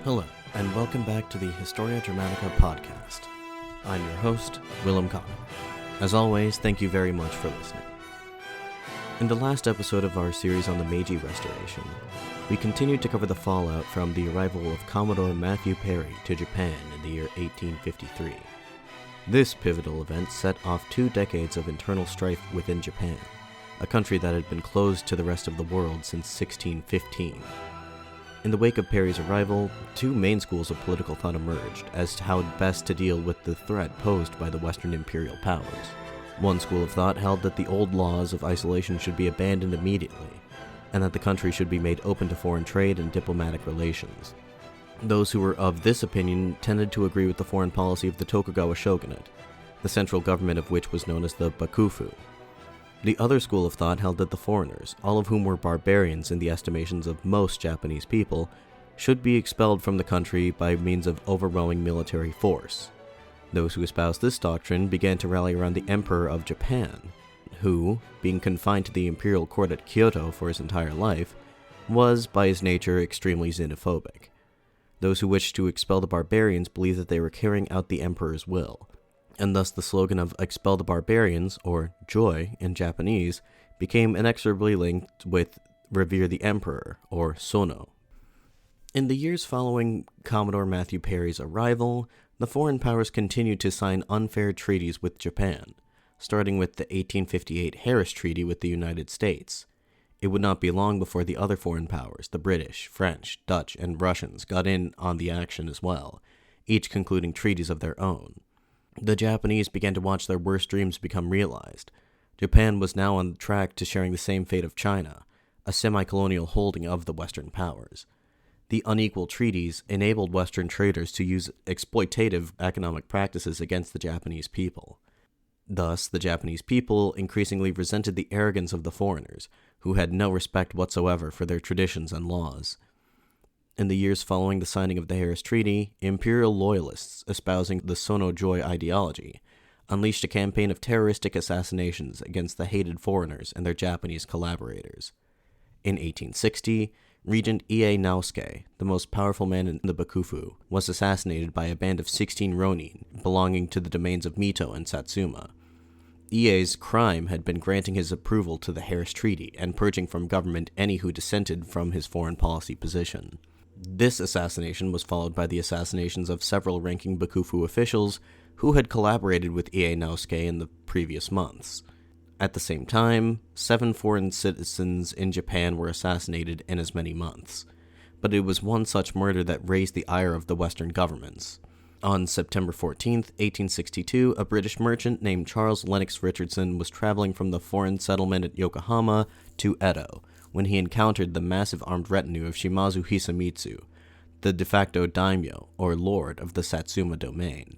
Hello, and welcome back to the Historia Dramatica podcast. I'm your host, Willem Connor. As always, thank you very much for listening. In the last episode of our series on the Meiji Restoration, we continued to cover the fallout from the arrival of Commodore Matthew Perry to Japan in the year 1853. This pivotal event set off 2 decades of internal strife within Japan, a country that had been closed to the rest of the world since 1615. In the wake of Perry's arrival, 2 main schools of political thought emerged as to how best to deal with the threat posed by the Western imperial powers. One school of thought held that the old laws of isolation should be abandoned immediately, and that the country should be made open to foreign trade and diplomatic relations. Those who were of this opinion tended to agree with the foreign policy of the Tokugawa Shogunate, the central government of which was known as the Bakufu. The other school of thought held that the foreigners, all of whom were barbarians in the estimations of most Japanese people, should be expelled from the country by means of overwhelming military force. Those who espoused this doctrine began to rally around the Emperor of Japan, who, being confined to the imperial court at Kyoto for his entire life, was, by his nature, extremely xenophobic. Those who wished to expel the barbarians believed that they were carrying out the emperor's will, and thus the slogan of "expel the barbarians," or joy in Japanese, became inexorably linked with "revere the emperor," or sono. In the years following Commodore Matthew Perry's arrival, the foreign powers continued to sign unfair treaties with Japan, starting with the 1858 Harris Treaty with the United States. It would not be long before the other foreign powers, the British, French, Dutch, and Russians, got in on the action as well, each concluding treaties of their own. The Japanese began to watch their worst dreams become realized. Japan was now on track to sharing the same fate of China, a semi-colonial holding of the Western powers. The unequal treaties enabled Western traders to use exploitative economic practices against the Japanese people. Thus, the Japanese people increasingly resented the arrogance of the foreigners, who had no respect whatsoever for their traditions and laws. In the years following the signing of the Harris Treaty, imperial loyalists espousing the Sono-Joy ideology unleashed a campaign of terroristic assassinations against the hated foreigners and their Japanese collaborators. In 1860, Regent Ie Naosuke, the most powerful man in the Bakufu, was assassinated by a band of 16 ronin belonging to the domains of Mito and Satsuma. Ie's crime had been granting his approval to the Harris Treaty and purging from government any who dissented from his foreign policy position. This assassination was followed by the assassinations of several ranking Bakufu officials who had collaborated with Ie Naosuke in the previous months. At the same time, 7 foreign citizens in Japan were assassinated in as many months, but it was one such murder that raised the ire of the Western governments. On September 14, 1862, a British merchant named Charles Lennox Richardson was traveling from the foreign settlement at Yokohama to Edo, when he encountered the massive armed retinue of Shimazu Hisamitsu, the de facto daimyo, or lord of the Satsuma domain.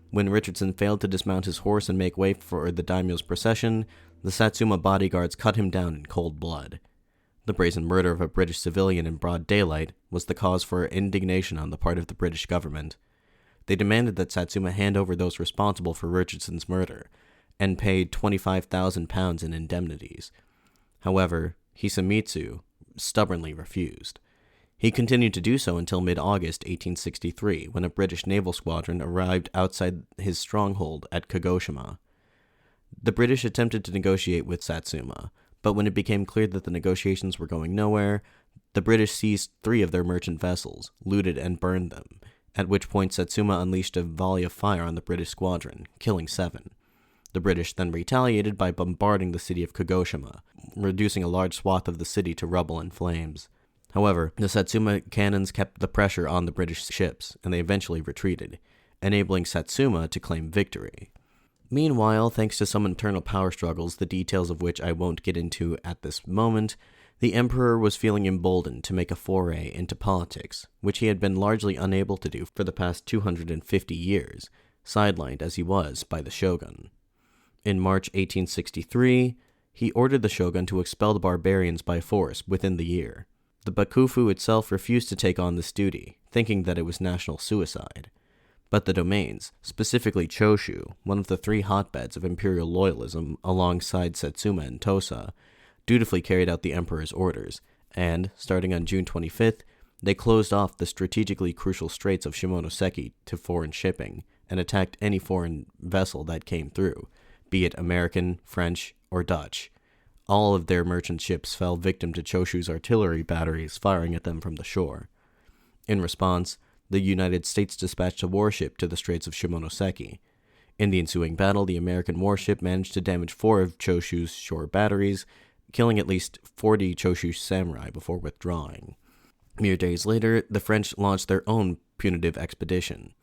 When Richardson failed to dismount his horse and make way for the daimyo's procession, the Satsuma bodyguards cut him down in cold blood. The brazen murder of a British civilian in broad daylight was the cause for indignation on the part of the British government. They demanded that Satsuma hand over those responsible for Richardson's murder, and paid £25,000 in indemnities. However, Hisamitsu stubbornly refused. He continued to do so until mid-August 1863, when a British naval squadron arrived outside his stronghold at Kagoshima. The British attempted to negotiate with Satsuma, but when it became clear that the negotiations were going nowhere, the British seized 3 of their merchant vessels, looted and burned them, at which point Satsuma unleashed a volley of fire on the British squadron, killing 7. The British then retaliated by bombarding the city of Kagoshima, reducing a large swath of the city to rubble and flames. However, the Satsuma cannons kept the pressure on the British ships, and they eventually retreated, enabling Satsuma to claim victory. Meanwhile, thanks to some internal power struggles, the details of which I won't get into at this moment, the emperor was feeling emboldened to make a foray into politics, which he had been largely unable to do for the past 250 years, sidelined as he was by the shogun. In March 1863, he ordered the shogun to expel the barbarians by force within the year. The Bakufu itself refused to take on this duty, thinking that it was national suicide. But the domains, specifically Chōshū, one of the 3 hotbeds of imperial loyalism alongside Satsuma and Tosa, dutifully carried out the emperor's orders, and, starting on June 25th, They closed off the strategically crucial straits of Shimonoseki to foreign shipping and attacked any foreign vessel that came through, be it American, French, or Dutch. All of their merchant ships fell victim to Chōshū's artillery batteries firing at them from the shore. In response, the United States dispatched a warship to the Straits of Shimonoseki. In the ensuing battle, the American warship managed to damage 4 of Chōshū's shore batteries, killing at least 40 Chōshū samurai before withdrawing. Mere days later, the French launched their own punitive expedition.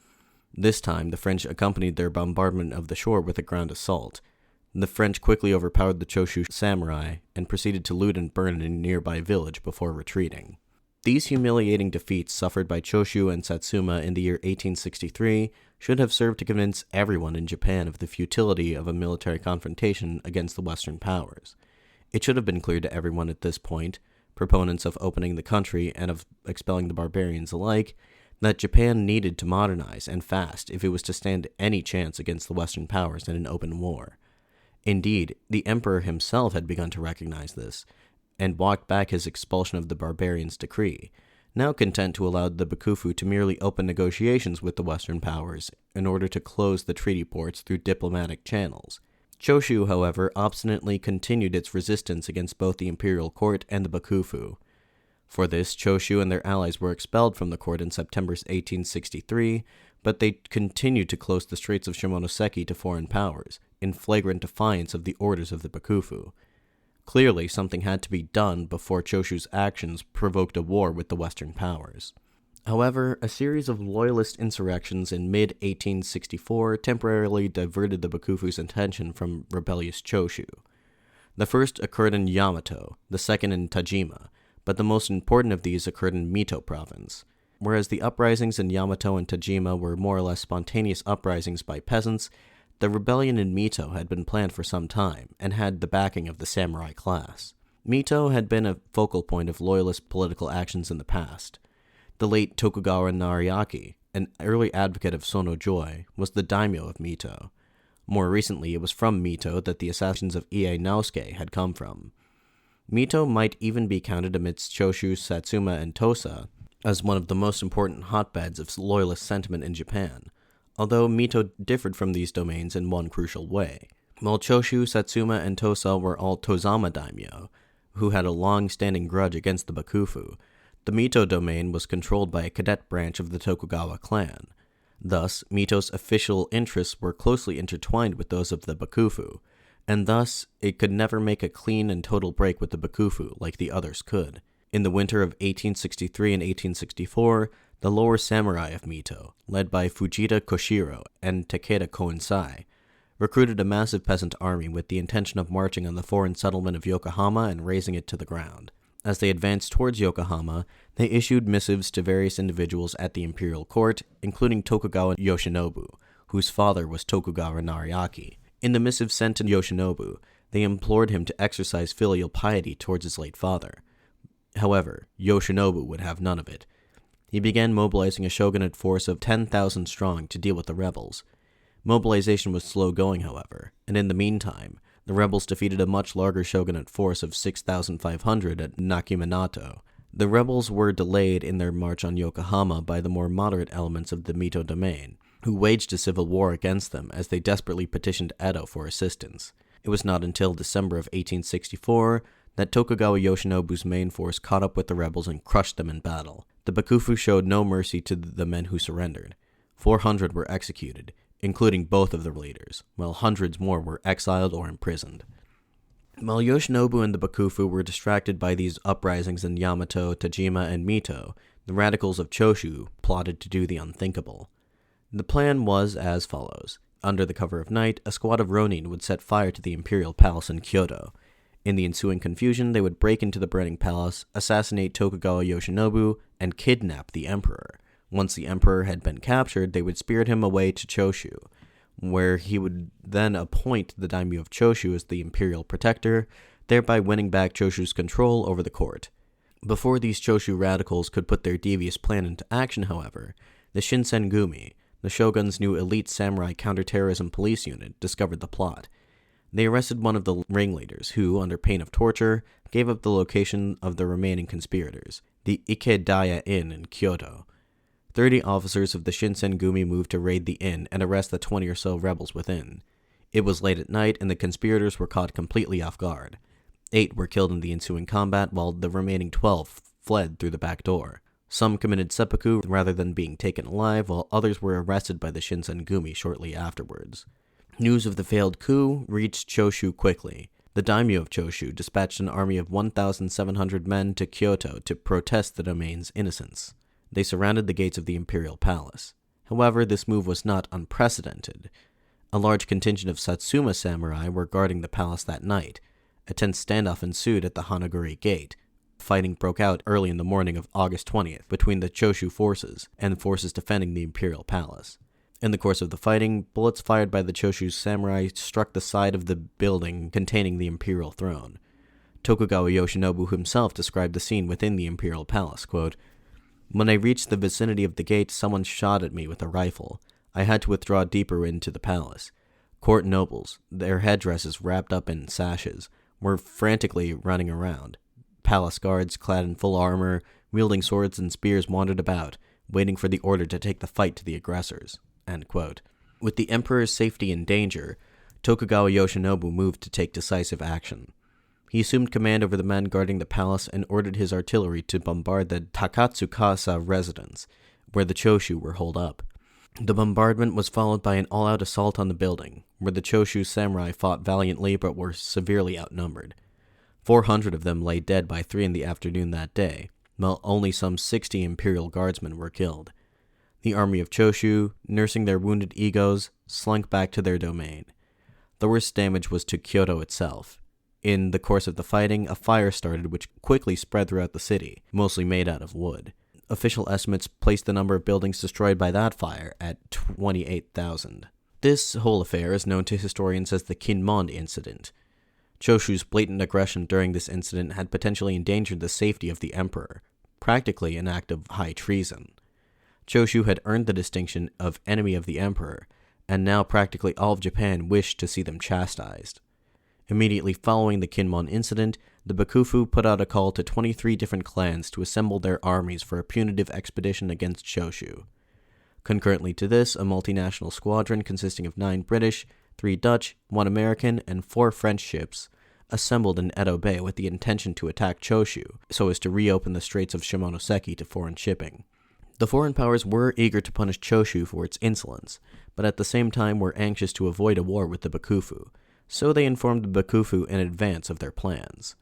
This time, the French accompanied their bombardment of the shore with a ground assault. The French quickly overpowered the Chōshū samurai and proceeded to loot and burn a nearby village before retreating. These humiliating defeats suffered by Chōshū and Satsuma in the year 1863 should have served to convince everyone in Japan of the futility of a military confrontation against the Western powers. It should have been clear to everyone at this point, proponents of opening the country and of expelling the barbarians alike, that Japan needed to modernize and fast if it was to stand any chance against the Western powers in an open war. Indeed, the emperor himself had begun to recognize this, and walked back his expulsion of the barbarians' decree, now content to allow the Bakufu to merely open negotiations with the Western powers in order to close the treaty ports through diplomatic channels. Chōshū, however, obstinately continued its resistance against both the imperial court and the Bakufu. For this, Chōshū and their allies were expelled from the court in September 1863, but they continued to close the Straits of Shimonoseki to foreign powers, in flagrant defiance of the orders of the Bakufu. Clearly, something had to be done before Chōshū's actions provoked a war with the Western powers. However, a series of loyalist insurrections in mid-1864 temporarily diverted the Bakufu's attention from rebellious Chōshū. The first occurred in Yamato, the second in Tajima, but the most important of these occurred in Mito province. Whereas the uprisings in Yamato and Tajima were more or less spontaneous uprisings by peasants, the rebellion in Mito had been planned for some time, and had the backing of the samurai class. Mito had been a focal point of loyalist political actions in the past. The late Tokugawa Nariaki, an early advocate of Sono Joy, was the daimyo of Mito. More recently, it was from Mito that the assassins of Ie Naosuke had come from. Mito might even be counted amidst Chōshū, Satsuma, and Tosa as one of the most important hotbeds of loyalist sentiment in Japan, although Mito differed from these domains in one crucial way. While Chōshū, Satsuma, and Tosa were all Tozama daimyo, who had a long-standing grudge against the Bakufu, the Mito domain was controlled by a cadet branch of the Tokugawa clan. Thus, Mito's official interests were closely intertwined with those of the Bakufu, and thus it could never make a clean and total break with the Bakufu like the others could. In the winter of 1863 and 1864, the lower samurai of Mito, led by Fujita Koshiro and Takeda Koensai, recruited a massive peasant army with the intention of marching on the foreign settlement of Yokohama and razing it to the ground. As they advanced towards Yokohama, they issued missives to various individuals at the imperial court, including Tokugawa Yoshinobu, whose father was Tokugawa Nariaki. In the missive sent to Yoshinobu, they implored him to exercise filial piety towards his late father. However, Yoshinobu would have none of it. He began mobilizing a shogunate force of 10,000 strong to deal with the rebels. Mobilization was slow going, however, and in the meantime, the rebels defeated a much larger shogunate force of 6,500 at Nakiminato. The rebels were delayed in their march on Yokohama by the more moderate elements of the Mito domain, who waged a civil war against them as they desperately petitioned Edo for assistance. It was not until December of 1864 that Tokugawa Yoshinobu's main force caught up with the rebels and crushed them in battle. The Bakufu showed no mercy to the men who surrendered. 400 were executed, including both of the leaders, while hundreds more were exiled or imprisoned. While Yoshinobu and the Bakufu were distracted by these uprisings in Yamato, Tajima, and Mito, the radicals of Chōshū plotted to do the unthinkable. The plan was as follows. Under the cover of night, a squad of Ronin would set fire to the imperial palace in Kyoto. In the ensuing confusion, they would break into the burning palace, assassinate Tokugawa Yoshinobu, and kidnap the emperor. Once the emperor had been captured, they would spirit him away to Chōshū, where he would then appoint the daimyo of Chōshū as the imperial protector, thereby winning back Chōshū's control over the court. Before these Chōshū radicals could put their devious plan into action, however, the Shinsengumi, the shogun's new elite samurai counterterrorism police unit, discovered the plot. They arrested one of the ringleaders, who, under pain of torture, gave up the location of the remaining conspirators. the Ikedaya Inn in Kyoto. 30 officers of the Shinsengumi moved to raid the inn and arrest the 20 or so rebels within. It was late at night, and the conspirators were caught completely off guard. 8 were killed in the ensuing combat, while the remaining 12 fled through the back door. Some committed seppuku rather than being taken alive, while others were arrested by the Shinsengumi shortly afterwards. News of the failed coup reached Chōshū quickly. The daimyo of Chōshū dispatched an army of 1,700 men to Kyoto to protest the domain's innocence. They surrounded the gates of the imperial palace. However, this move was not unprecedented. A large contingent of Satsuma samurai were guarding the palace that night. A tense standoff ensued at the Hanaguri Gate. Fighting broke out early in the morning of August 20th between the Chōshū forces and forces defending the imperial palace. In the course of the fighting, bullets fired by the Chōshū samurai struck the side of the building containing the imperial throne. Tokugawa Yoshinobu himself described the scene within the imperial palace, quote, "When I reached the vicinity of the gate, someone shot at me with a rifle. I had to withdraw deeper into the palace. Court nobles, their headdresses wrapped up in sashes, were frantically running around. Palace guards, clad in full armor, wielding swords and spears, wandered about, waiting for the order to take the fight to the aggressors." End quote. With the emperor's safety in danger, Tokugawa Yoshinobu moved to take decisive action. He assumed command over the men guarding the palace and ordered his artillery to bombard the Takatsukasa residence, where the Chōshū were holed up. The bombardment was followed by an all-out assault on the building, where the Chōshū samurai fought valiantly but were severely outnumbered. 400 of them lay dead by 3 in the afternoon that day, while only some 60 imperial guardsmen were killed. The army of Chōshū, nursing their wounded egos, slunk back to their domain. The worst damage was to Kyoto itself. In the course of the fighting, a fire started which quickly spread throughout the city, mostly made out of wood. Official estimates placed the number of buildings destroyed by that fire at 28,000. This whole affair is known to historians as the Kinmon incident. Chōshū's blatant aggression during this incident had potentially endangered the safety of the emperor, practically an act of high treason. Chōshū had earned the distinction of enemy of the emperor, and now practically all of Japan wished to see them chastised. Immediately following the Kinmon incident, the Bakufu put out a call to 23 different clans to assemble their armies for a punitive expedition against Chōshū. Concurrently to this, a multinational squadron consisting of 9 British, 3 Dutch, 1 American, and 4 French ships assembled in Edo Bay with the intention to attack Chōshū so as to reopen the Straits of Shimonoseki to foreign shipping. The foreign powers were eager to punish Chōshū for its insolence, but at the same time were anxious to avoid a war with the Bakufu, so they informed the Bakufu in advance of their plans.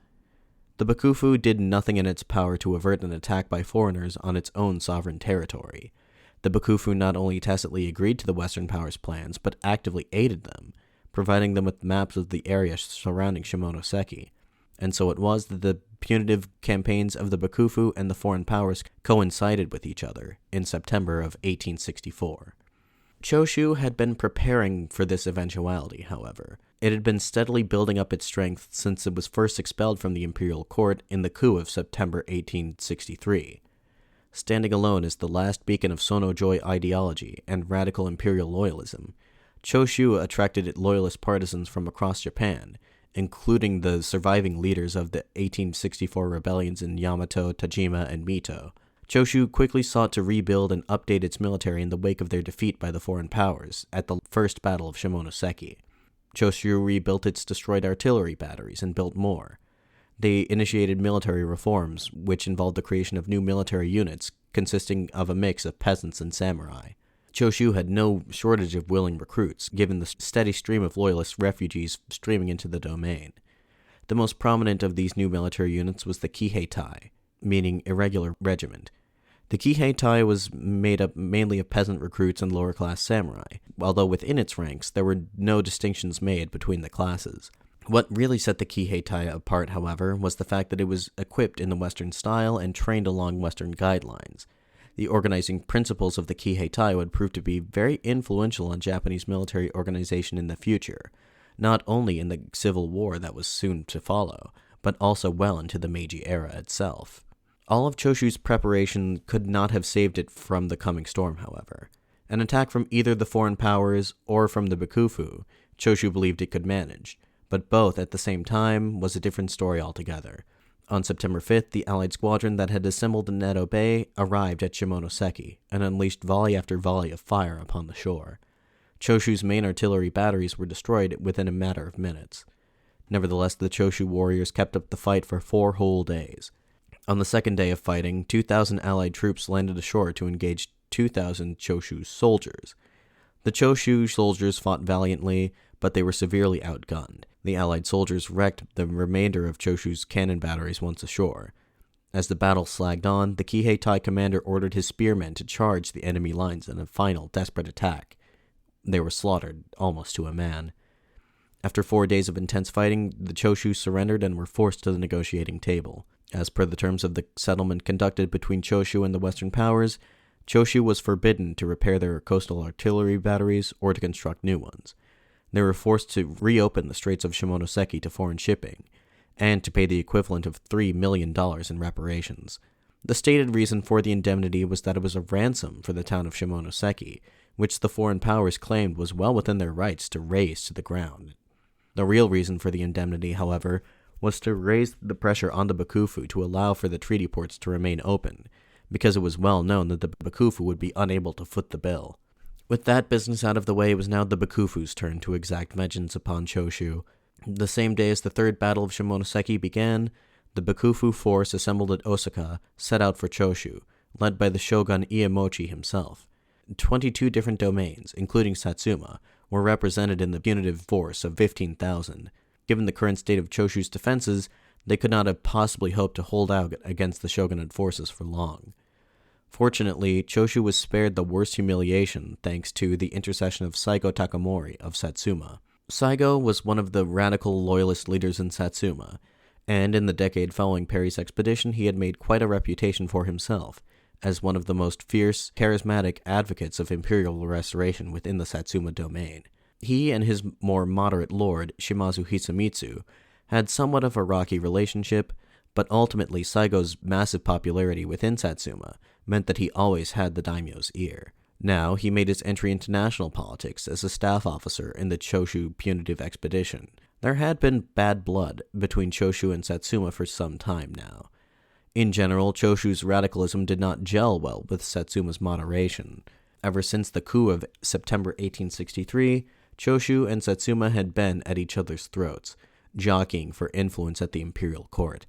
The Bakufu did nothing in its power to avert an attack by foreigners on its own sovereign territory. The Bakufu not only tacitly agreed to the Western powers' plans, but actively aided them, providing them with maps of the area surrounding Shimonoseki. And so it was that the punitive campaigns of the Bakufu and the foreign powers coincided with each other in September of 1864. Chōshū had been preparing for this eventuality, however. It had been steadily building up its strength since it was first expelled from the imperial court in the coup of September 1863. Standing alone as the last beacon of Sono-Joy ideology and radical imperial loyalism, Chōshū attracted loyalist partisans from across Japan, including the surviving leaders of the 1864 rebellions in Yamato, Tajima, and Mito. Chōshū quickly sought to rebuild and update its military in the wake of their defeat by the foreign powers at the First Battle of Shimonoseki. Chōshū rebuilt its destroyed artillery batteries and built more. They initiated military reforms, which involved the creation of new military units consisting of a mix of peasants and samurai. Chōshū had no shortage of willing recruits, given the steady stream of loyalist refugees streaming into the domain. The most prominent of these new military units was the Kihei-tai, meaning irregular regiment. The Kihei-tai was made up mainly of peasant recruits and lower-class samurai, although within its ranks there were no distinctions made between the classes. What really set the Kihei-tai apart, however, was the fact that it was equipped in the Western style and trained along Western guidelines. The organizing principles of the Kihei-tai would prove to be very influential on Japanese military organization in the future, not only in the Civil War that was soon to follow, but also well into the Meiji era itself. All of Chōshū's preparation could not have saved it from the coming storm, however. An attack from either the foreign powers or from the Bakufu, Chōshū believed it could manage, but both at the same time was a different story altogether. On September 5th, the Allied squadron that had assembled in Edo Bay arrived at Shimonoseki and unleashed volley after volley of fire upon the shore. Chōshū's main artillery batteries were destroyed within a matter of minutes. Nevertheless, the Chōshū warriors kept up the fight for 4 whole days. On the second day of fighting, 2,000 Allied troops landed ashore to engage 2,000 Chōshū soldiers. The Chōshū soldiers fought valiantly, but they were severely outgunned. The Allied soldiers wrecked the remainder of Chōshū's cannon batteries once ashore. As the battle slagged on, the Kihei-tai commander ordered his spearmen to charge the enemy lines in a final desperate attack. They were slaughtered almost to a man. After 4 days of intense fighting, the Chōshū surrendered and were forced to the negotiating table. As per the terms of the settlement conducted between Chōshū and the Western powers, Chōshū was forbidden to repair their coastal artillery batteries or to construct new ones. They were forced to reopen the Straits of Shimonoseki to foreign shipping, and to pay the equivalent of $3 million in reparations. The stated reason for the indemnity was that it was a ransom for the town of Shimonoseki, which the foreign powers claimed was well within their rights to raze to the ground. The real reason for the indemnity, however, was to raise the pressure on the Bakufu to allow for the treaty ports to remain open, because it was well known that the Bakufu would be unable to foot the bill. With that business out of the way, it was now the Bakufu's turn to exact vengeance upon Chōshū. The same day as the Third Battle of Shimonoseki began, the Bakufu force assembled at Osaka set out for Chōshū, led by the shogun Iemochi himself. 22 different domains, including Satsuma, were represented in the punitive force of 15,000. Given the current state of Chōshū's defenses, they could not have possibly hoped to hold out against the shogunate forces for long. Fortunately, Chōshū was spared the worst humiliation thanks to the intercession of Saigo Takamori of Satsuma. Saigo was one of the radical loyalist leaders in Satsuma, and in the decade following Perry's expedition he had made quite a reputation for himself as one of the most fierce, charismatic advocates of imperial restoration within the Satsuma domain. He and his more moderate lord, Shimazu Hisamitsu, had somewhat of a rocky relationship, but ultimately Saigo's massive popularity within Satsuma meant that he always had the daimyo's ear. Now he made his entry into national politics as a staff officer in the Chōshū punitive expedition. There had been bad blood between Chōshū and Satsuma for some time now. In general, Chōshū's radicalism did not gel well with Satsuma's moderation. Ever since the coup of September 1863, Chōshū and Satsuma had been at each other's throats, jockeying for influence at the imperial court.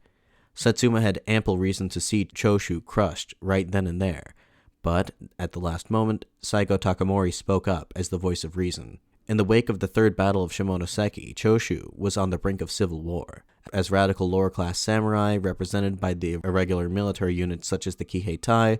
Satsuma had ample reason to see Chōshū crushed right then and there, but at the last moment, Saigo Takamori spoke up as the voice of reason. In the wake of the Third Battle of Shimonoseki, Chōshū was on the brink of civil war, as radical lower-class samurai, represented by the irregular military units such as the Kihei-tai,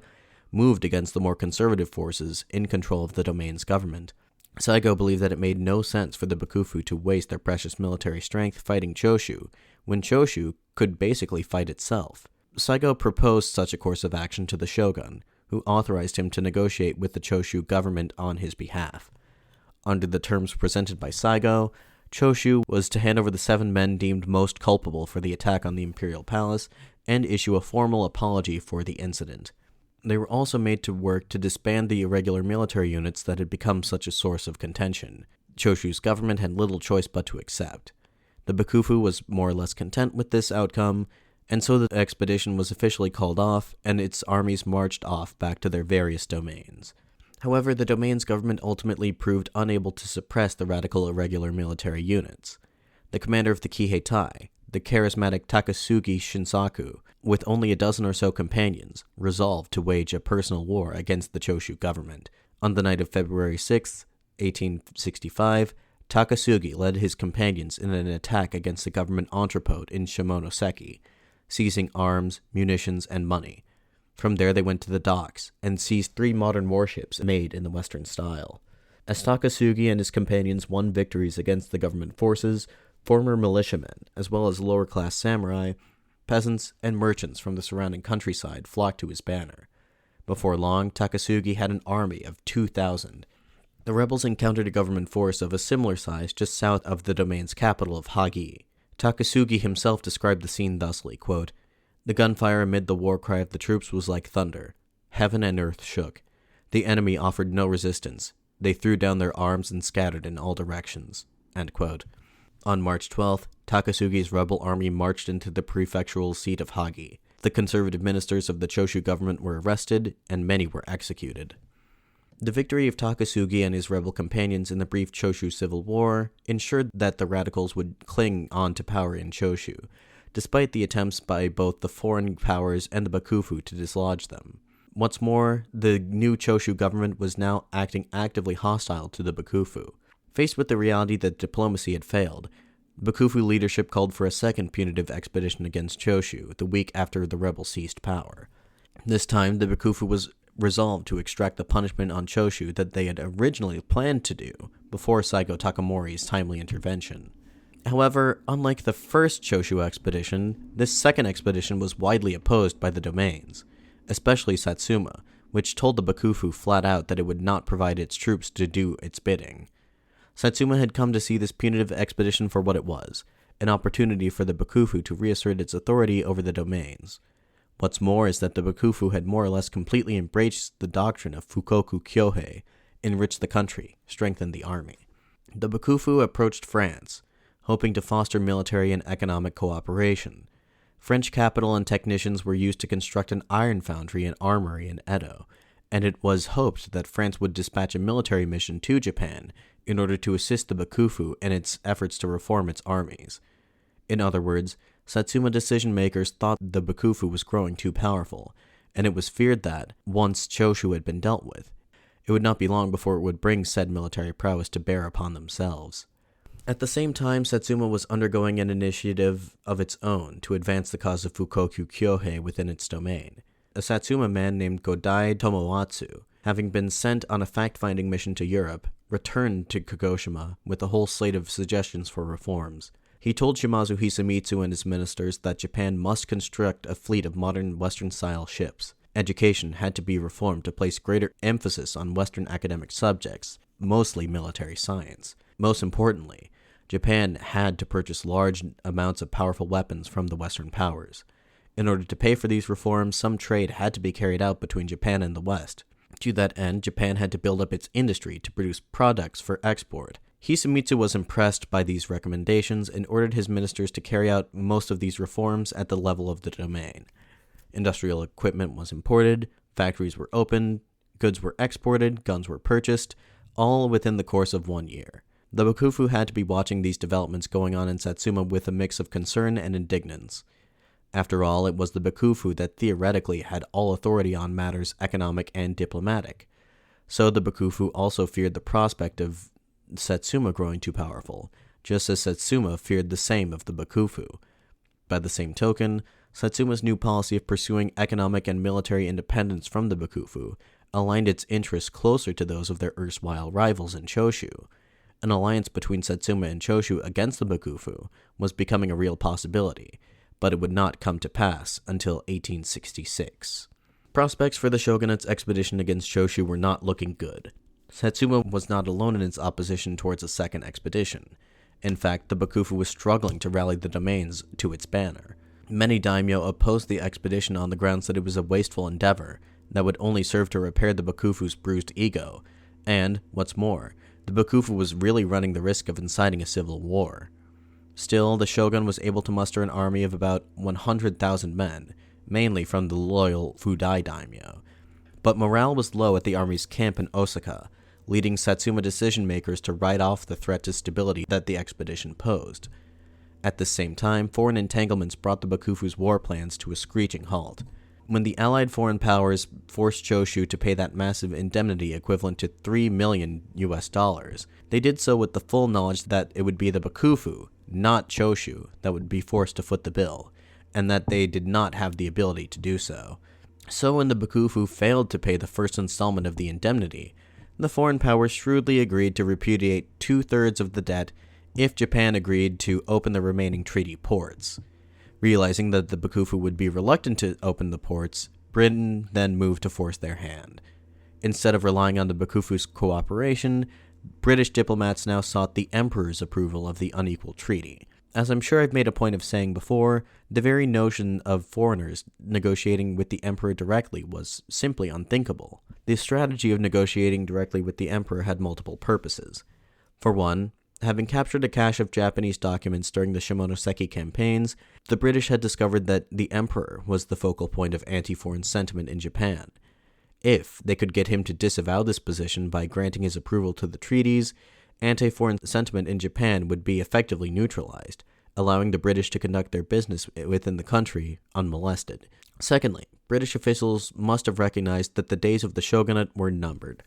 moved against the more conservative forces in control of the domain's government. Saigo believed that it made no sense for the Bakufu to waste their precious military strength fighting Chōshū, when Chōshū could basically fight itself. Saigo proposed such a course of action to the shogun, who authorized him to negotiate with the Chōshū government on his behalf. Under the terms presented by Saigo, Chōshū was to hand over the 7 men deemed most culpable for the attack on the imperial palace and issue a formal apology for the incident. They were also made to work to disband the irregular military units that had become such a source of contention. Chōshū's government had little choice but to accept. The Bakufu was more or less content with this outcome, and so the expedition was officially called off, and its armies marched off back to their various domains. However, the domain's government ultimately proved unable to suppress the radical irregular military units. The commander of the Kihei-tai, the charismatic Takasugi Shinsaku, with only a dozen or so companions, resolved to wage a personal war against the Chōshū government. On the night of February 6, 1865, Takasugi led his companions in an attack against the government entrepot in Shimonoseki, seizing arms, munitions, and money. From there they went to the docks and seized 3 modern warships made in the Western style. As Takasugi and his companions won victories against the government forces, former militiamen, as well as lower-class samurai, peasants, and merchants from the surrounding countryside flocked to his banner. Before long, Takasugi had an army of 2,000. The rebels encountered a government force of a similar size just south of the domain's capital of Hagi. Takasugi himself described the scene thusly, quote, "The gunfire amid the war cry of the troops was like thunder. Heaven and earth shook. The enemy offered no resistance. They threw down their arms and scattered in all directions." End quote. On March 12th, Takasugi's rebel army marched into the prefectural seat of Hagi. The conservative ministers of the Chōshū government were arrested, and many were executed. The victory of Takasugi and his rebel companions in the brief Chōshū Civil War ensured that the radicals would cling on to power in Chōshū, despite the attempts by both the foreign powers and the Bakufu to dislodge them. What's more, the new Chōshū government was now acting actively hostile to the Bakufu. Faced with the reality that diplomacy had failed, Bakufu leadership called for a second punitive expedition against Chōshū the week after the rebels seized power. This time, the Bakufu was resolved to extract the punishment on Chōshū that they had originally planned to do before Saigo Takamori's timely intervention. However, unlike the first Chōshū expedition, this second expedition was widely opposed by the domains, especially Satsuma, which told the Bakufu flat out that it would not provide its troops to do its bidding. Satsuma had come to see this punitive expedition for what it was, an opportunity for the Bakufu to reassert its authority over the domains. What's more is that the Bakufu had more or less completely embraced the doctrine of Fukoku Kyohei, enrich the country, strengthen the army. The Bakufu approached France, hoping to foster military and economic cooperation. French capital and technicians were used to construct an iron foundry and armory in Edo, and it was hoped that France would dispatch a military mission to Japan in order to assist the Bakufu in its efforts to reform its armies. In other words, Satsuma decision-makers thought the Bakufu was growing too powerful, and it was feared that, once Chōshū had been dealt with, it would not be long before it would bring said military prowess to bear upon themselves. At the same time, Satsuma was undergoing an initiative of its own to advance the cause of Fukoku Kyohei within its domain. A Satsuma man named Godai Tomowatsu, having been sent on a fact-finding mission to Europe, returned to Kagoshima with a whole slate of suggestions for reforms. He told Shimazu Hisamitsu and his ministers that Japan must construct a fleet of modern Western-style ships. Education had to be reformed to place greater emphasis on Western academic subjects, mostly military science. Most importantly, Japan had to purchase large amounts of powerful weapons from the Western powers. In order to pay for these reforms, some trade had to be carried out between Japan and the West. To that end, Japan had to build up its industry to produce products for export. Hisamitsu was impressed by these recommendations and ordered his ministers to carry out most of these reforms at the level of the domain. Industrial equipment was imported, factories were opened, goods were exported, guns were purchased, all within the course of 1 year. The Bakufu had to be watching these developments going on in Satsuma with a mix of concern and indignance. After all, it was the Bakufu that theoretically had all authority on matters economic and diplomatic. So the Bakufu also feared the prospect of Satsuma growing too powerful, just as Satsuma feared the same of the Bakufu. By the same token, Satsuma's new policy of pursuing economic and military independence from the Bakufu aligned its interests closer to those of their erstwhile rivals in Chōshū. An alliance between Satsuma and Chōshū against the Bakufu was becoming a real possibility, but it would not come to pass until 1866. Prospects for the shogunate's expedition against Chōshū were not looking good. Satsuma was not alone in its opposition towards a second expedition. In fact, the Bakufu was struggling to rally the domains to its banner. Many daimyo opposed the expedition on the grounds that it was a wasteful endeavor that would only serve to repair the Bakufu's bruised ego, and, what's more, the Bakufu was really running the risk of inciting a civil war. Still, the shogun was able to muster an army of about 100,000 men, mainly from the loyal Fudai daimyo. But morale was low at the army's camp in Osaka, leading Satsuma decision-makers to write off the threat to stability that the expedition posed. At the same time, foreign entanglements brought the Bakufu's war plans to a screeching halt. When the allied foreign powers forced Chōshū to pay that massive indemnity equivalent to $3 million, they did so with the full knowledge that it would be the Bakufu, not Chōshū, that would be forced to foot the bill, and that they did not have the ability to do so. So when the Bakufu failed to pay the first installment of the indemnity, the foreign powers shrewdly agreed to repudiate 2/3 of the debt if Japan agreed to open the remaining treaty ports. Realizing that the Bakufu would be reluctant to open the ports, Britain then moved to force their hand. Instead of relying on the Bakufu's cooperation, British diplomats now sought the Emperor's approval of the unequal treaty. As I'm sure I've made a point of saying before, the very notion of foreigners negotiating with the Emperor directly was simply unthinkable. The strategy of negotiating directly with the Emperor had multiple purposes. For one, Having captured a cache of Japanese documents during the Shimonoseki campaigns, the British had discovered that the emperor was the focal point of anti-foreign sentiment in Japan. If they could get him to disavow this position by granting his approval to the treaties, anti-foreign sentiment in Japan would be effectively neutralized, allowing the British to conduct their business within the country unmolested. Secondly, British officials must have recognized that the days of the shogunate were numbered.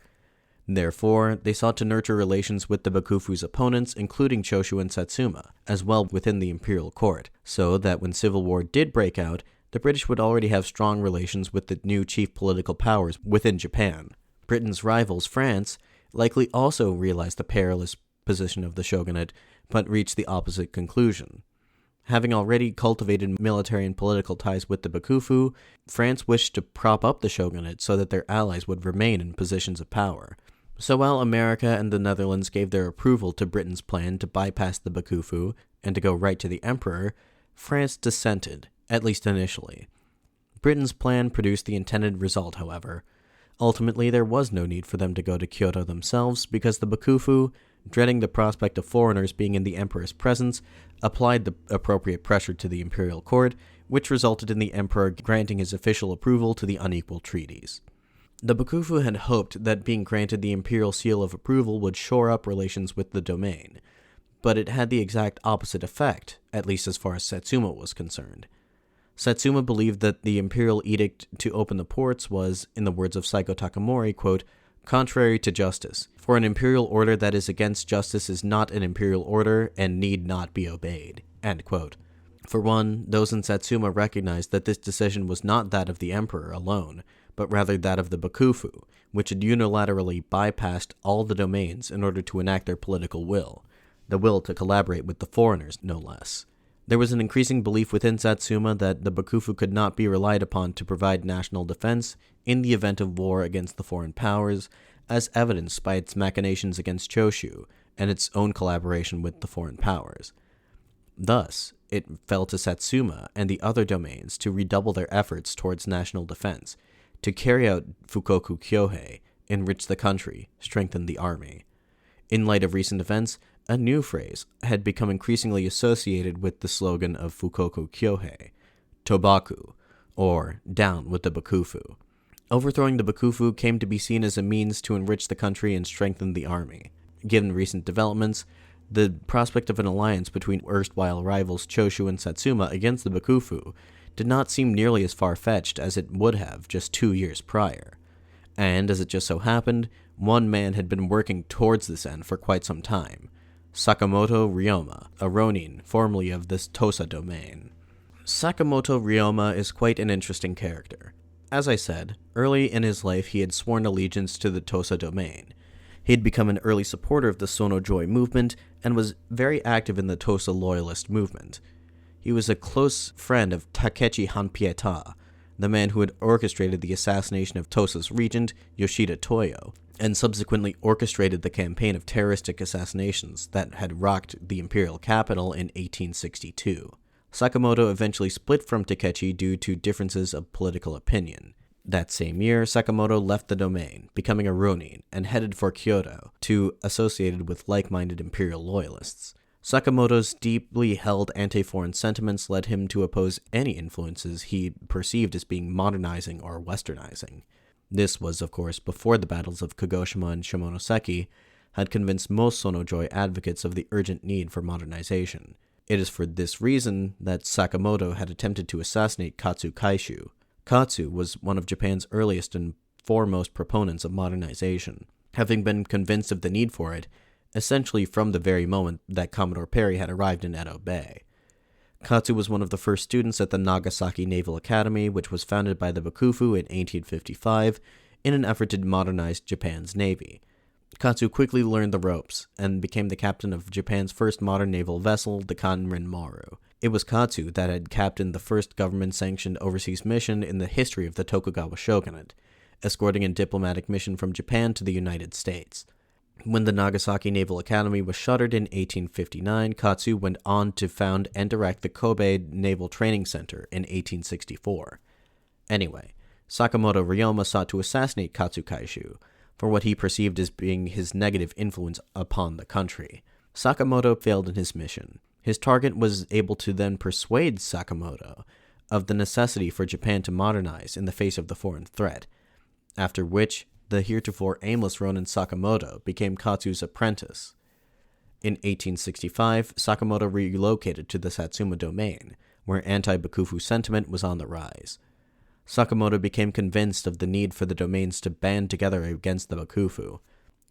Therefore, they sought to nurture relations with the Bakufu's opponents, including Chōshū and Satsuma, as well within the imperial court, so that when civil war did break out, the British would already have strong relations with the new chief political powers within Japan. Britain's rivals, France, likely also realized the perilous position of the shogunate, but reached the opposite conclusion. Having already cultivated military and political ties with the Bakufu, France wished to prop up the shogunate so that their allies would remain in positions of power. So while America and the Netherlands gave their approval to Britain's plan to bypass the Bakufu and to go right to the emperor, France dissented, at least initially. Britain's plan produced the intended result, however. Ultimately, there was no need for them to go to Kyoto themselves because the Bakufu, dreading the prospect of foreigners being in the emperor's presence, applied the appropriate pressure to the imperial court, which resulted in the emperor granting his official approval to the unequal treaties. The Bakufu had hoped that being granted the imperial seal of approval would shore up relations with the domain, but it had the exact opposite effect, at least as far as Satsuma was concerned. Satsuma believed that the imperial edict to open the ports was, in the words of Saigo Takamori, quote, contrary to justice, for an imperial order that is against justice is not an imperial order and need not be obeyed, end quote. For one, those in Satsuma recognized that this decision was not that of the emperor alone, but rather that of the Bakufu, which had unilaterally bypassed all the domains in order to enact their political will, the will to collaborate with the foreigners, no less. There was an increasing belief within Satsuma that the Bakufu could not be relied upon to provide national defense in the event of war against the foreign powers, as evidenced by its machinations against Chōshū and its own collaboration with the foreign powers. Thus, it fell to Satsuma and the other domains to redouble their efforts towards national defense, to carry out Fukoku Kyohei, enrich the country, strengthen the army. In light of recent events, a new phrase had become increasingly associated with the slogan of Fukoku Kyohei, Tobaku, or down with the Bakufu. Overthrowing the Bakufu came to be seen as a means to enrich the country and strengthen the army. Given recent developments, the prospect of an alliance between erstwhile rivals Chōshū and Satsuma against the Bakufu did not seem nearly as far-fetched as it would have just 2 years prior. And, as it just so happened, one man had been working towards this end for quite some time, Sakamoto Ryoma, a ronin formerly of this Tosa domain. Sakamoto Ryoma is quite an interesting character. As I said, early in his life he had sworn allegiance to the Tosa domain. He had become an early supporter of the Sono-Joi movement and was very active in the Tosa loyalist movement. He was a close friend of Takechi Hanpieta, the man who had orchestrated the assassination of Tosa's regent, Yoshida Toyo, and subsequently orchestrated the campaign of terroristic assassinations that had rocked the imperial capital in 1862. Sakamoto eventually split from Takechi due to differences of political opinion. That same year, Sakamoto left the domain, becoming a ronin, and headed for Kyoto, associated with like-minded imperial loyalists. Sakamoto's deeply held anti-foreign sentiments led him to oppose any influences he perceived as being modernizing or westernizing. This was, of course, before the battles of Kagoshima and Shimonoseki had convinced most Sono-Joi advocates of the urgent need for modernization. It is for this reason that Sakamoto had attempted to assassinate Katsu Kaishu. Katsu was one of Japan's earliest and foremost proponents of modernization, having been convinced of the need for it, essentially from the very moment that Commodore Perry had arrived in Edo Bay. Katsu was one of the first students at the Nagasaki Naval Academy, which was founded by the Bakufu in 1855 in an effort to modernize Japan's navy. Katsu quickly learned the ropes and became the captain of Japan's first modern naval vessel, the Kanrin Maru. It was Katsu that had captained the first government-sanctioned overseas mission in the history of the Tokugawa Shogunate, escorting a diplomatic mission from Japan to the United States. When the Nagasaki Naval Academy was shuttered in 1859, Katsu went on to found and direct the Kobe Naval Training Center in 1864. Anyway, Sakamoto Ryoma sought to assassinate Katsu Kaishu for what he perceived as being his negative influence upon the country. Sakamoto failed in his mission. His target was able to then persuade Sakamoto of the necessity for Japan to modernize in the face of the foreign threat, after which the heretofore aimless Ronin Sakamoto became Katsu's apprentice. In 1865, Sakamoto relocated to the Satsuma domain, where anti-Bakufu sentiment was on the rise. Sakamoto became convinced of the need for the domains to band together against the Bakufu.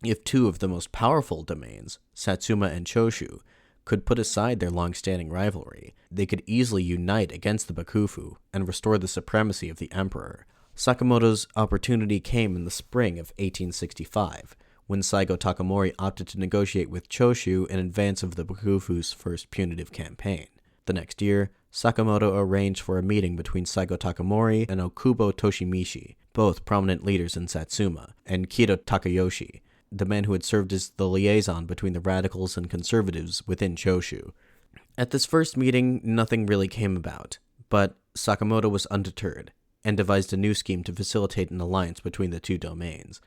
If two of the most powerful domains, Satsuma and Chōshū, could put aside their long-standing rivalry, they could easily unite against the Bakufu and restore the supremacy of the emperor. Sakamoto's opportunity came in the spring of 1865, when Saigo Takamori opted to negotiate with Chōshū in advance of the Bakufu's first punitive campaign. The next year, Sakamoto arranged for a meeting between Saigo Takamori and Okubo Toshimichi, both prominent leaders in Satsuma, and Kido Takayoshi, the man who had served as the liaison between the radicals and conservatives within Chōshū. At this first meeting, nothing really came about, but Sakamoto was undeterred, and devised a new scheme to facilitate an alliance between the two domains.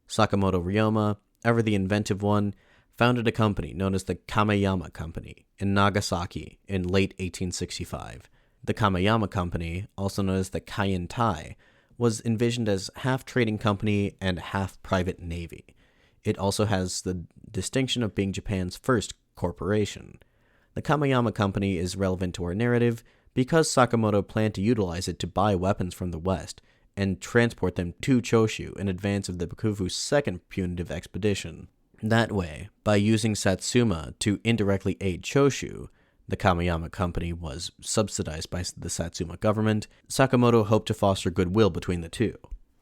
Sakamoto Ryoma, ever the inventive one, founded a company known as the Kameyama Company in Nagasaki in late 1865. The Kameyama Company, also known as the Kaientai, was envisioned as half trading company and half private navy. It also has the distinction of being Japan's first corporation. The Kameyama Company is relevant to our narrative because Sakamoto planned to utilize it to buy weapons from the West and transport them to Chōshū in advance of the Bakufu's second punitive expedition. That way, by using Satsuma to indirectly aid Chōshū, the Kameyama Company was subsidized by the Satsuma government. Sakamoto hoped to foster goodwill between the two.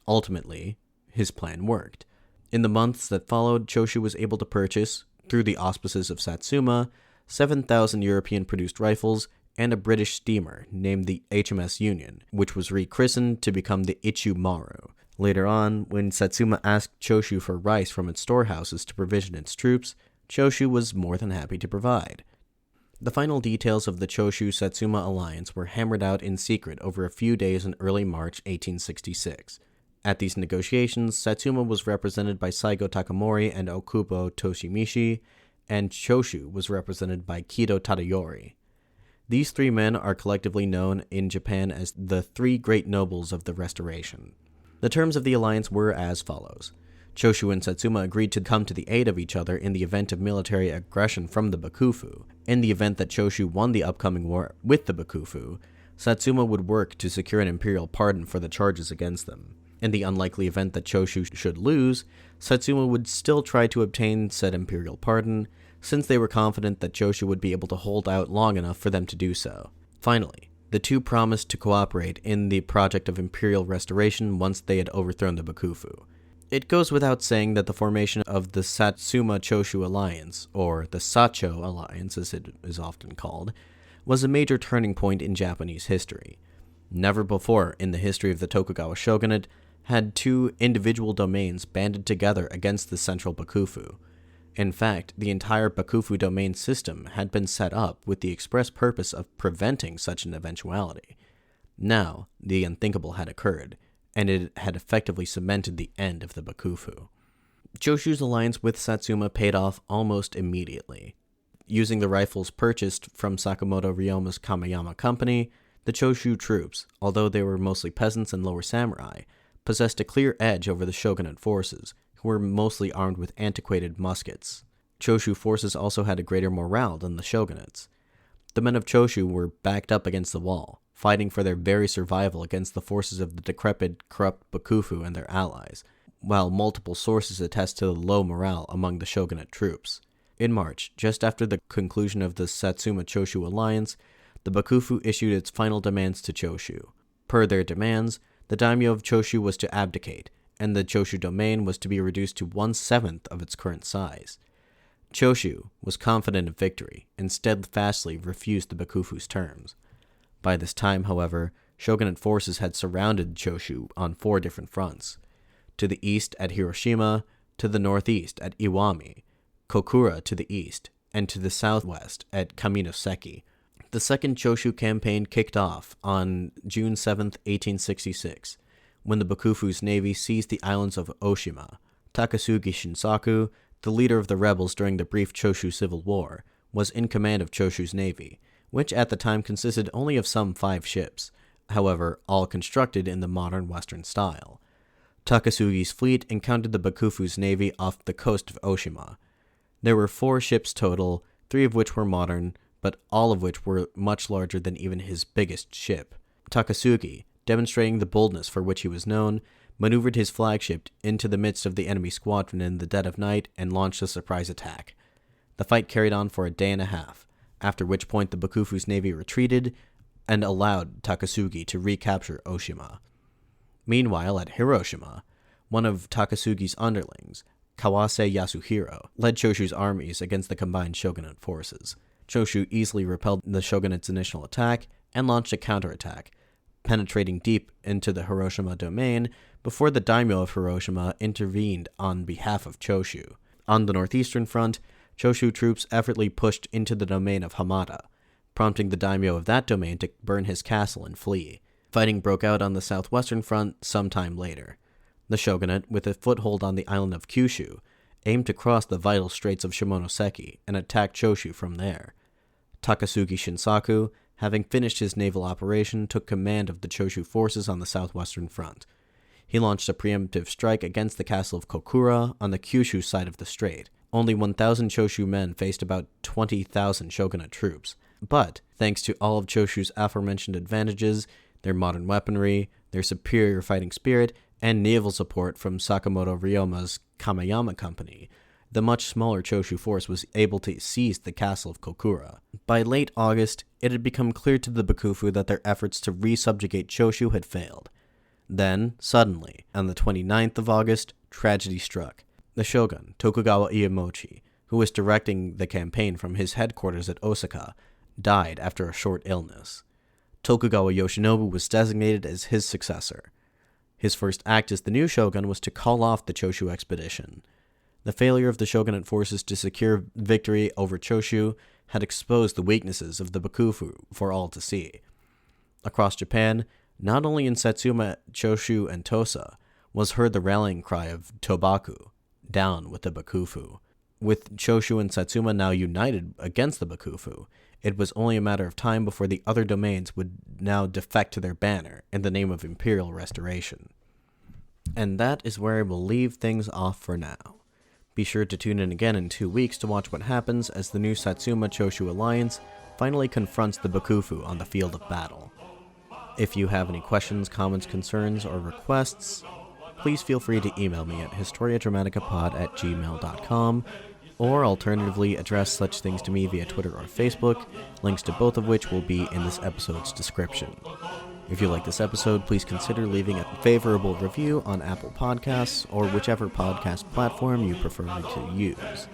Ultimately, his plan worked. In the months that followed, Chōshū was able to purchase, through the auspices of Satsuma, 7,000 European-produced rifles and a British steamer named the HMS Union, which was rechristened to become the Ichu Maru. Later on, when Satsuma asked Chōshū for rice from its storehouses to provision its troops, Chōshū was more than happy to provide. The final details of the Chōshū-Satsuma alliance were hammered out in secret over a few days in early March 1866. At these negotiations, Satsuma was represented by Saigo Takamori and Okubo Toshimichi, and Chōshū was represented by Kido Tadayori. These three men are collectively known in Japan as the three great nobles of the Restoration. The terms of the alliance were as follows. Chōshū and Satsuma agreed to come to the aid of each other in the event of military aggression from the Bakufu. In the event that Chōshū won the upcoming war with the Bakufu, Satsuma would work to secure an imperial pardon for the charges against them. In the unlikely event that Chōshū should lose, Satsuma would still try to obtain said imperial pardon, since they were confident that Chōshū would be able to hold out long enough for them to do so. Finally, the two promised to cooperate in the project of imperial restoration once they had overthrown the Bakufu. It goes without saying that the formation of the Satsuma-Chōshū alliance, or the Sacho alliance as it is often called, was a major turning point in Japanese history. Never before in the history of the Tokugawa Shogunate had two individual domains banded together against the central Bakufu. In fact, the entire Bakufu domain system had been set up with the express purpose of preventing such an eventuality. Now, the unthinkable had occurred, and it had effectively cemented the end of the Bakufu. Chōshū's alliance with Satsuma paid off almost immediately. Using the rifles purchased from Sakamoto Ryoma's Kameyama Company, the Chōshū troops, although they were mostly peasants and lower samurai, possessed a clear edge over the shogunate forces, who were mostly armed with antiquated muskets. Chōshū forces also had a greater morale than the shogunates. The men of Chōshū were backed up against the wall, fighting for their very survival against the forces of the decrepit, corrupt Bakufu and their allies, while multiple sources attest to the low morale among the shogunate troops. In March, just after the conclusion of the Satsuma-Chōshū alliance, the Bakufu issued its final demands to Chōshū. Per their demands, the daimyo of Chōshū was to abdicate, and the Chōshū domain was to be reduced to 1/7 of its current size. Chōshū was confident of victory and steadfastly refused the Bakufu's terms. By this time, however, shogunate forces had surrounded Chōshū on 4 different fronts: to the east at Hiroshima, to the northeast at Iwami, Kokura to the east, and to the southwest at Kaminoseki. The Second Chōshū campaign kicked off on June 7, 1866, when the Bakufu's navy seized the islands of Oshima, Takasugi Shinsaku, the leader of the rebels during the brief Chōshū Civil War, was in command of Chōshū's navy, which at the time consisted only of some 5 ships, however, all constructed in the modern Western style. Takasugi's fleet encountered the Bakufu's navy off the coast of Oshima. There were 4 ships total, 3 of which were modern, but all of which were much larger than even his biggest ship. Takasugi, demonstrating the boldness for which he was known, maneuvered his flagship into the midst of the enemy squadron in the dead of night and launched a surprise attack. The fight carried on for a day and a half, after which point the Bakufu's navy retreated and allowed Takasugi to recapture Oshima. Meanwhile, at Hiroshima, one of Takasugi's underlings, Kawase Yasuhiro, led Chōshū's armies against the combined shogunate forces. Chōshū easily repelled the shogunate's initial attack and launched a counterattack, penetrating deep into the Hiroshima domain before the daimyo of Hiroshima intervened on behalf of Chōshū. On the northeastern front, Chōshū troops effortlessly pushed into the domain of Hamada, prompting the daimyo of that domain to burn his castle and flee. Fighting broke out on the southwestern front sometime later. The shogunate, with a foothold on the island of Kyushu, aimed to cross the vital straits of Shimonoseki and attack Chōshū from there. Takasugi Shinsaku, having finished his naval operation, took command of the Chōshū forces on the southwestern front. He launched a preemptive strike against the castle of Kokura on the Kyushu side of the strait. Only 1,000 Chōshū men faced about 20,000 shogunate troops. But, thanks to all of Chōshū's aforementioned advantages, their modern weaponry, their superior fighting spirit, and naval support from Sakamoto Ryoma's Kameyama Company, the much smaller Chōshū force was able to seize the castle of Kokura. By late August, it had become clear to the Bakufu that their efforts to re-subjugate Chōshū had failed. Then, suddenly, on the 29th of August, tragedy struck. The shogun, Tokugawa Iemochi, who was directing the campaign from his headquarters at Osaka, died after a short illness. Tokugawa Yoshinobu was designated as his successor. His first act as the new shogun was to call off the Chōshū expedition. The failure of the shogunate forces to secure victory over Chōshū had exposed the weaknesses of the Bakufu for all to see. Across Japan, not only in Satsuma, Chōshū, and Tosa, was heard the rallying cry of Tobaku, down with the Bakufu. With Chōshū and Satsuma now united against the Bakufu, it was only a matter of time before the other domains would now defect to their banner in the name of imperial restoration. And that is where I will leave things off for now. Be sure to tune in again in 2 weeks to watch what happens as the new Satsuma-Chōshū alliance finally confronts the Bakufu on the field of battle. If you have any questions, comments, concerns, or requests, please feel free to email me at historiadramaticapod@gmail.com, or alternatively address such things to me via Twitter or Facebook, links to both of which will be in this episode's description. If you like this episode, please consider leaving a favorable review on Apple Podcasts or whichever podcast platform you prefer to use.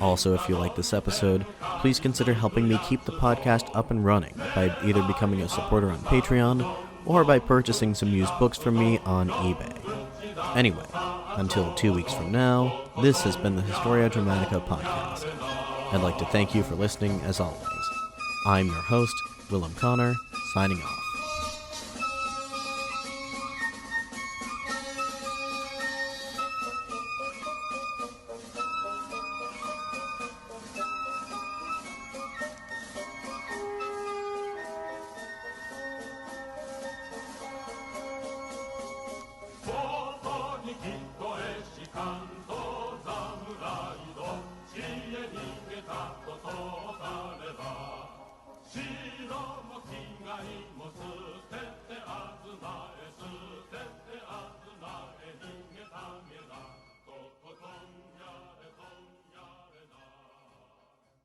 Also, if you like this episode, please consider helping me keep the podcast up and running by either becoming a supporter on Patreon or by purchasing some used books from me on eBay. Anyway, until 2 weeks from now, this has been the Historia Dramatica podcast. I'd like to thank you for listening as always. I'm your host, Willem Connor, signing off. King